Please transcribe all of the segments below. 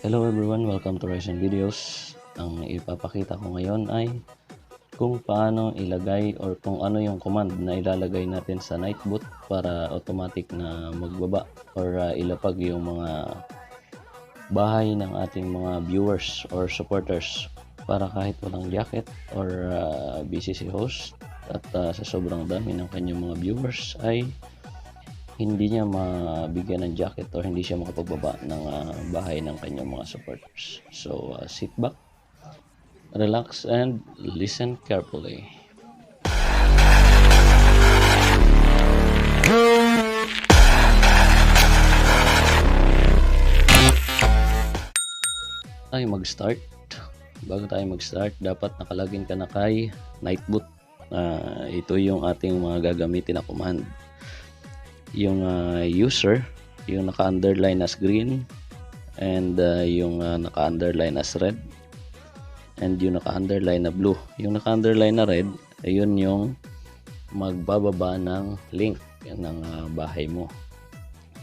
Hello everyone, welcome to RyzenVideos. Ang ipapakita ko ngayon ay kung paano ilagay or kung ano yung command na ilalagay natin sa Nightbot para automatic na magbaba or ilapag yung mga bahay ng ating mga viewers or supporters para kahit walang jacket or busy si host at sa sobrang dami ng kanyang mga viewers ay hindi niya mabigyan ng jacket or hindi siya makapagbaba ng bahay ng kanyang mga supporters. So sit back, relax, and listen carefully. Bago tayo mag-start, dapat nakalagin ka na kay Nightbot. Ito yung ating mga gagamitin na command. Yung user, yung naka-underline as green, and yung naka-underline as red, and yung naka-underline na blue. Yung naka-underline na red, ayun yung magbababa ng link ng bahay mo.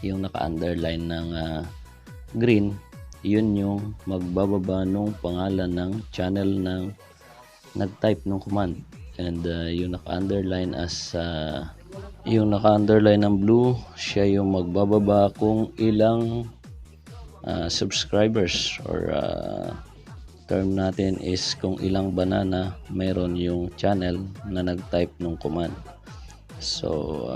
Yung naka-underline ng green, yun yung magbababa ng pangalan ng channel ng nag-type ng command. And yung naka-underline as yung naka-underline ng blue, siya yung magbababa kung ilang subscribers or term natin is kung ilang banana mayroon yung channel na nag-type ng command. So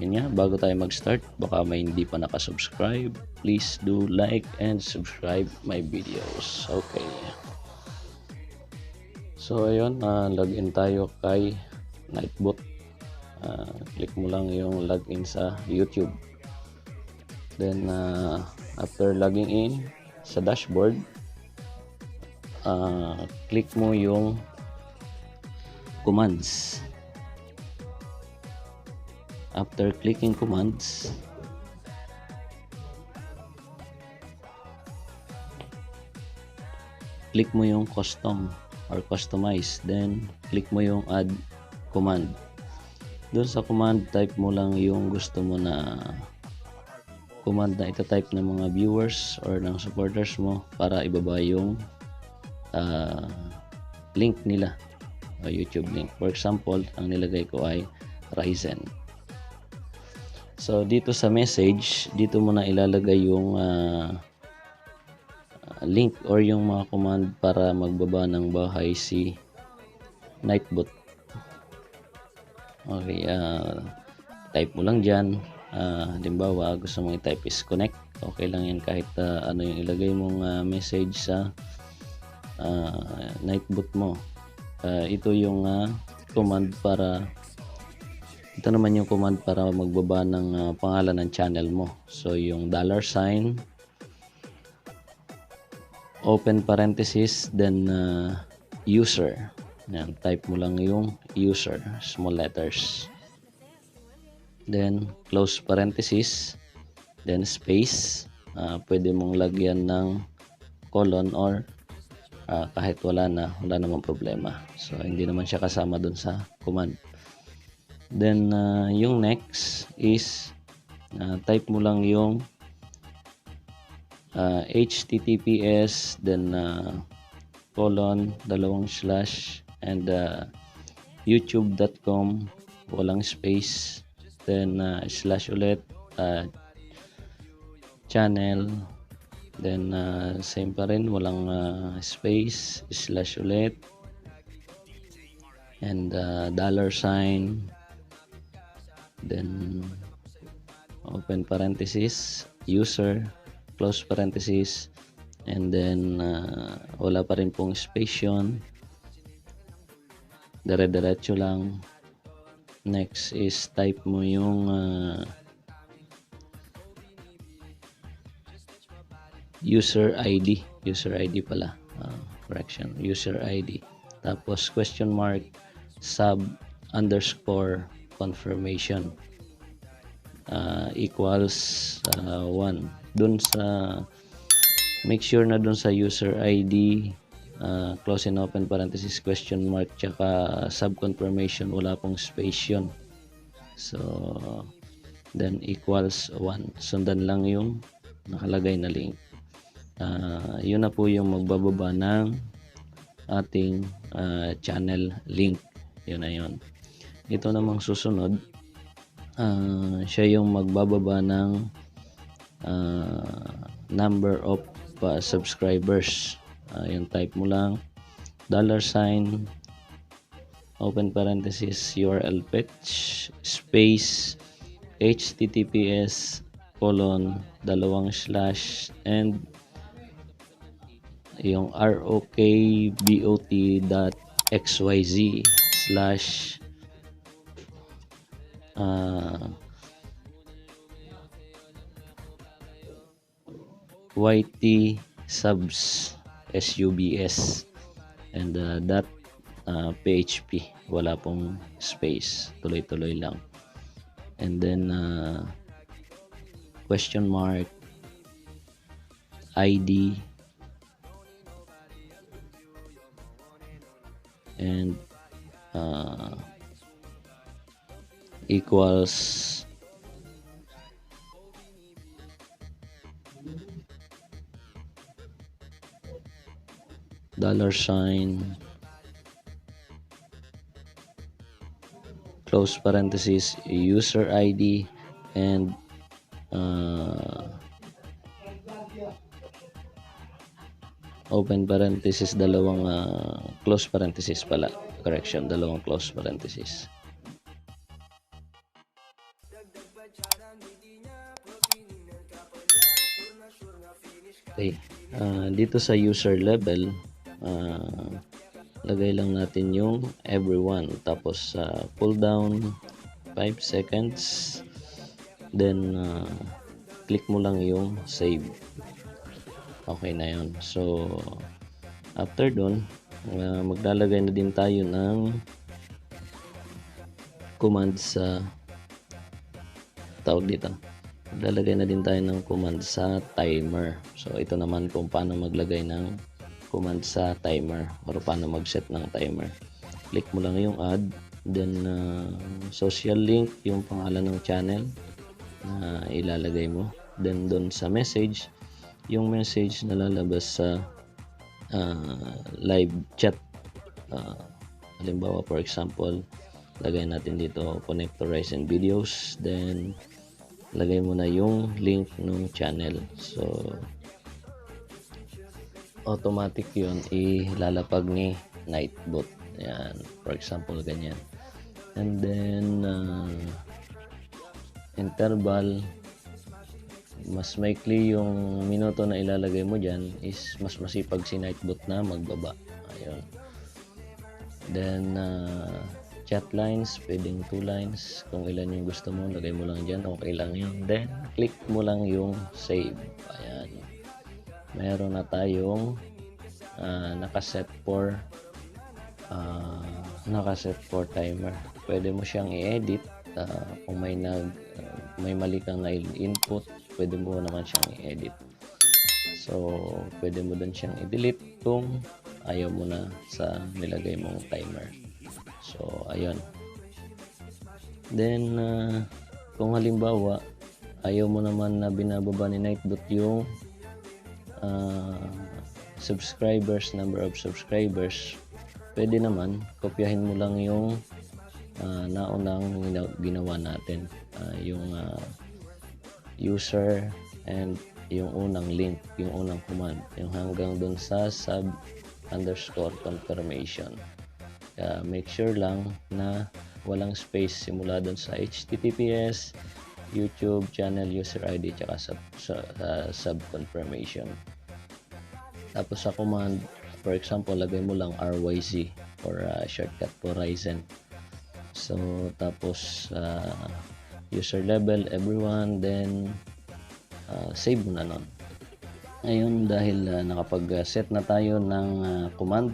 yun nga, bago tayo mag-start, baka may hindi pa nakasubscribe, please do like and subscribe my videos. Okay, so ayun, login tayo kay Nightbot. Click mo lang yung login sa YouTube. Then after logging in sa dashboard, click mo yung commands. After clicking commands, click mo yung custom or customize, then click mo yung add command. Doon sa command, type mo lang yung gusto mo na command na ita-type ng mga viewers or ng supporters mo para ibaba yung link nila o YouTube link. For example, ang nilagay ko ay Ryzen. So dito sa message, dito mo na ilalagay yung link or yung mga command para magbaba ng bahay si Nightbot. Okay, type mo lang dyan. Halimbawa, gusto mong i-type is connect. Okay lang yan kahit ano yung ilagay mong message sa Nightbot mo. Ito yung command para ito naman yung command para magbaba ng pangalan ng channel mo. So yung $, open parenthesis, then user. Yan, type mo lang yung user, small letters. Then close parenthesis, then space. Pwede mong lagyan ng colon or kahit wala namang problema. So hindi naman siya kasama dun sa command. Then yung next is type mo lang yung https, then colon, / and youtube.com, walang space, then / ulit, channel, then same pa rin, walang space, / ulit, and $, then open parenthesis, user, close parenthesis, and then wala pa rin pong space yun, dire-diretso lang. Next is type mo yung user ID pala, correction, user ID, tapos question mark sub underscore confirmation equals 1. Dun sa make sure na dun sa user ID, close and open parenthesis, question mark, tsaka sub confirmation, wala pong space yun. So then equals 1. Sundan lang yung nakalagay na link. Yun na po yung magbababa ng ating channel link. Yun na yun. Ito namang susunod, siya yung magbababa ng number of subscribers. Yung type mo lang $, open parenthesis, URL fetch, space, https:// and yung rokbot.xyz/ YT subs subs and .php, wala pong space, tuloy-tuloy lang, and then question mark ID and equals $, close parenthesis, user ID and open parenthesis, dalawang close parenthesis pala, correction, dalawang close parenthesis. Okay, dito sa user level, lagay lang natin yung everyone, tapos pull down 5 seconds, then click mo lang yung save. Okay na yun. So after dun, maglalagay na din tayo ng command sa tawag dito. Maglalagay na din tayo ng command sa timer. So ito naman kung paano maglagay ng command sa timer or paano mag-set ng timer. Click mo lang yung add, then social link, yung pangalan ng channel na ilalagay mo. Then doon sa message, yung message na lalabas sa live chat. Halimbawa, for example, lagay natin dito connect to RyzenVideos, then lagay mo na yung link ng channel. So automatic yun ilalapag ni Nightbot. Yan, for example, ganyan. And then interval, mas maikli yung minuto na ilalagay mo dyan, is mas masipag si Nightbot na magbaba. Ayun. Then chat lines, pwedeng 2 lines, kung ilan yung gusto mo, lagay mo lang dyan, okay lang yun. Then click mo lang yung save. Ayan, meron na tayong nakaset for timer. Pwede mo siyang i-edit kung may mali kang input, pwede mo naman siyang i-edit. So pwede mo din siyang i-delete kung ayaw mo na sa nilagay mong timer. So ayun. Then kung halimbawa ayaw mo naman na binababa ni Nightbot yung number of subscribers, pwede naman kopyahin mo lang yung naunang ginawa natin, yung user and yung unang link, yung unang command, yung hanggang dun sa sub_confirmation. Make sure lang na walang space simula dun sa https, YouTube channel, user ID, tsaka sub confirmation. Tapos sa command, for example, lagay mo lang RYZ or shortcut for Ryzen. So tapos user level, everyone, then save mo na nun. Ngayon, dahil nakapag-set na tayo ng command,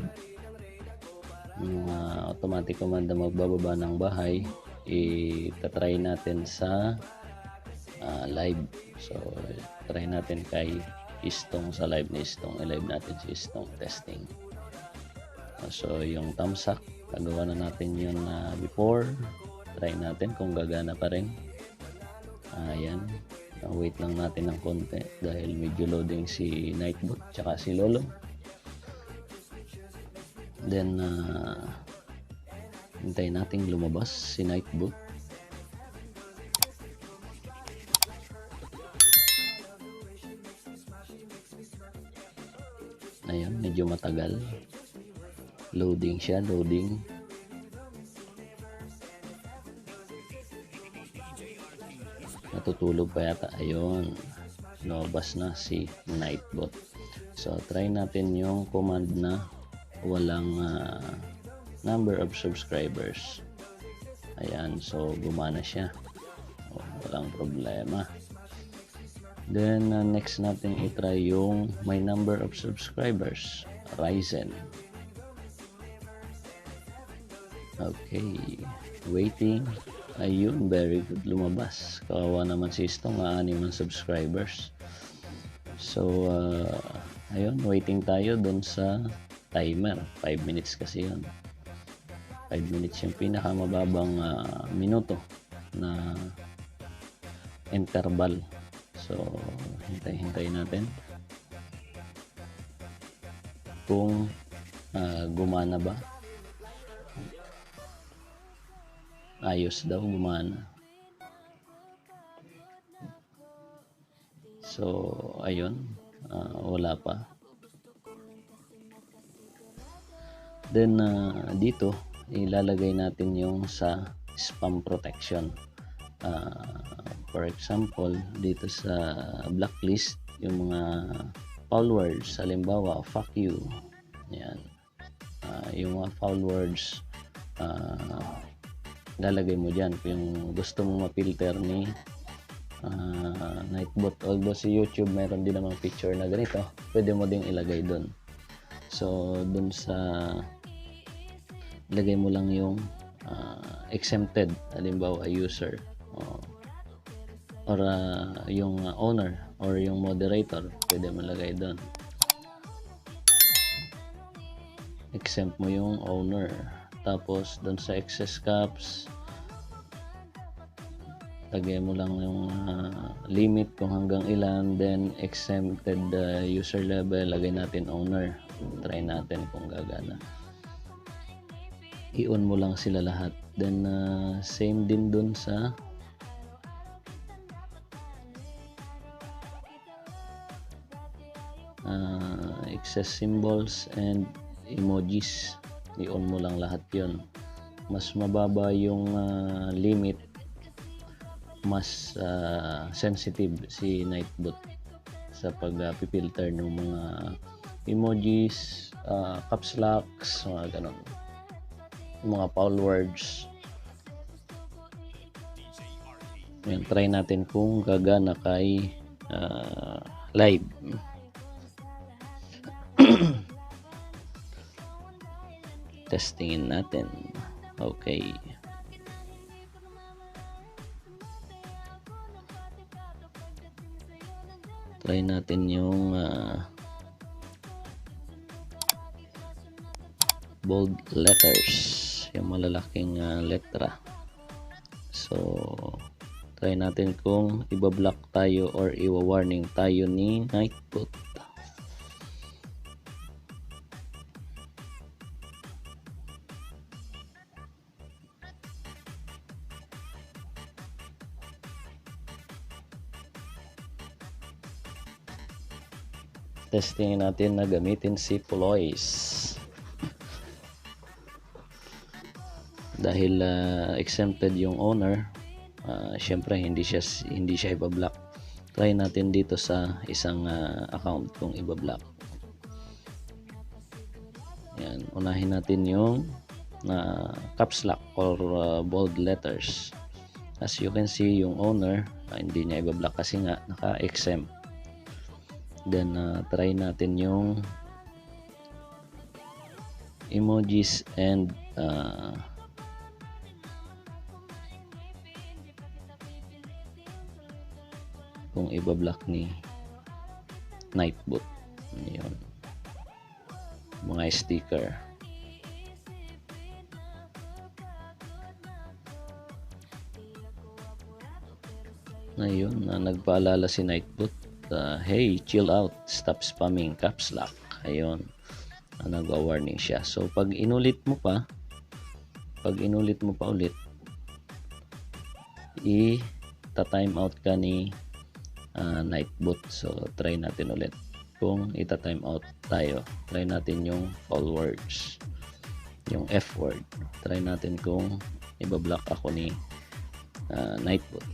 yung automatic command na magbababa ng bahay, itatry natin sa live. So try natin kay Istong, sa live ni Istong, i-live natin si Istong testing. So yung thumbs up, nagawa na natin yun before. Try natin kung gagana pa rin. Ayan, Wait lang natin ng konti dahil medyo loading si Nightbot tsaka si Lolo. Then hintayin nating lumabas si Nightbot. Ayan, medyo matagal. Loading siya, loading. Natutulog pa yata. Ayun, lumabas na si Nightbot. So try natin yung command na walang number of subscribers. Ayan, so gumana siya. Walang problema. Then next natin i-try yung my number of subscribers, Ryzen. Okay, waiting. Ayun, very good, lumabas. Kawawa naman si Stong, 6 ang subscribers. So ayun, waiting tayo dun sa timer. 5 minutes kasi yun. 5 minutes yung pinakamababang minuto na interval. So hintay natin kung gumana ba. Ayos daw, gumana. So ayun, wala pa. Then dito ilalagay natin yung sa spam protection. For example, dito sa blacklist, yung mga foul words, halimbawa fuck you, yan, yung mga foul words lalagay mo dyan kung gusto mong mapilter ni Nightbot. Although si YouTube meron din namang picture na ganito, pwede mo ding ilagay dun. So dun sa ilagay mo lang yung exempted, halimbawa user or yung owner or yung moderator, pwede mo lagay dun. Exempt mo yung owner, tapos dun sa excess caps lagay mo lang yung limit kung hanggang ilan, then exempted user level, lagay natin owner. Try natin kung gagana. I-on mo lang sila lahat. Then same din dun sa excess symbols and emojis. I-on mo lang lahat yon. Mas mababa yung limit, mas sensitive si Nightbot sa pag-filter ng mga emojis, caps locks, mga ganon, mga foul words. Yan, try natin kung gagana kay live. Testingin natin. Okay. Try natin yung bold letters, yung malalaking letra. So try natin kung ibablock tayo or iwa-warning tayo ni Nightbot. Testingin natin na gamitin si Ploys. Dahil exempted yung owner, syempre hindi siya ibablock. Try natin dito sa isang account kung ibablock. Yan, unahin natin yung caps lock or bold letters. As you can see, yung owner hindi niya ibablock kasi nga naka-exempt. Then try natin yung emojis and kung ibablock ni Nightbot. Yun, mga sticker. Ayun, nagpaalala si Nightbot. Hey, chill out. Stop spamming caps lock. Ayun. Nag-warning siya. So, pag inulit mo pa ulit, ita-time out ka ni Nightbot. So, try natin ulit. Kung ita-time out tayo, try natin yung foul words. Yung F word. Try natin kung ibablock ako ni Nightbot.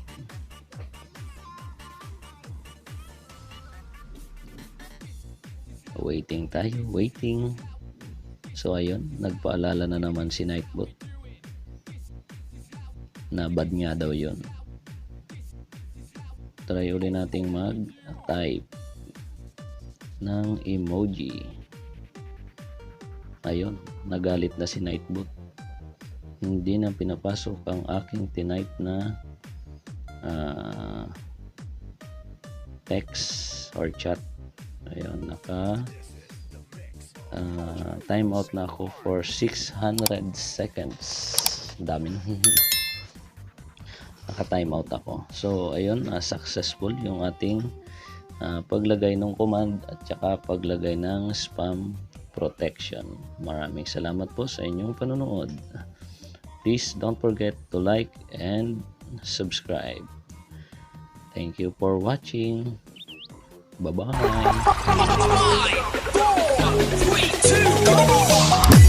Waiting tayo, waiting. So ayun, nagpaalala na naman si Nightbot na bad nga daw yun. Try ulit nating mag-type ng emoji. Ayun, nagalit na si Nightbot. Hindi na pinapasok ang aking tinype na text or chat. Ayun, time out na ako for 600 seconds. Dami na. Naka-time out ako. So, ayun, successful yung ating paglagay ng command at saka paglagay ng spam protection. Maraming salamat po sa inyong panonood. Please don't forget to like and subscribe. Thank you for watching. Bye-bye. 5, 4, 3, 2, 1.